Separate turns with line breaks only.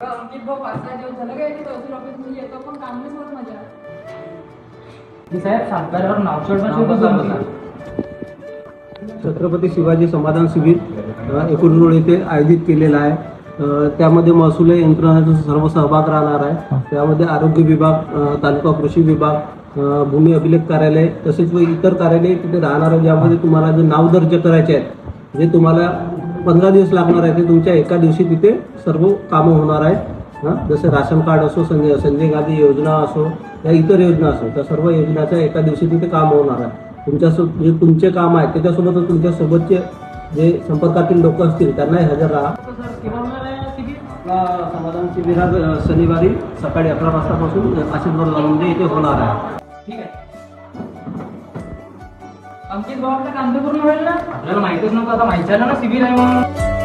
अंकित भाऊ 5-6 दिवस झालं काय की तहसील ऑफिसमध्ये येतो पण काम नाही होत माझ्या.
मी साहेब सातबाऱ्यावर नावचोड
छत्रपती शिवाजी समाधान शिबिर एकुरनोळ येथे आयोजित केलेलं आहे. त्यामध्ये महसूल यंत्रणाचा सर्व सहभाग राहणार आहे. त्यामध्ये आरोग्य विभाग, तालुका कृषी विभाग, भूमी अभिलेख कार्यालय तसेच व इतर कार्यालय तिथे राहणार आहे. ज्यामध्ये तुम्हाला जे नाव दर्ज करायचे आहेत जे तुम्हाला 15 दिवस लागणार आहे ते तुमच्या एका दिवशी तिथे सर्व कामं होणार आहेत. जसे राशन कार्ड असो, संजय गांधी योजना असो या इतर योजना असो त्या सर्व योजनाच्या एका दिवशी तिथे काम होणार आहे. जे तुमचे काम आहे त्याच्यासोबत तुमच्या सोबतचे जे संपर्कातील लोक असतील त्यांनाही हजर राहा. समाधान शिबिरात शनिवारी सकाळी 11 वाजतापासून आशीर्वाद म्हणजे इथे होणार आहे.
ठीक आहे. अंकित भाऊ आपलं काम तर पूर्ण होईल ना?
आपल्याला माहितीच नव्हतं, आता माहिती झालं ना शिबिर आहे म्हणून.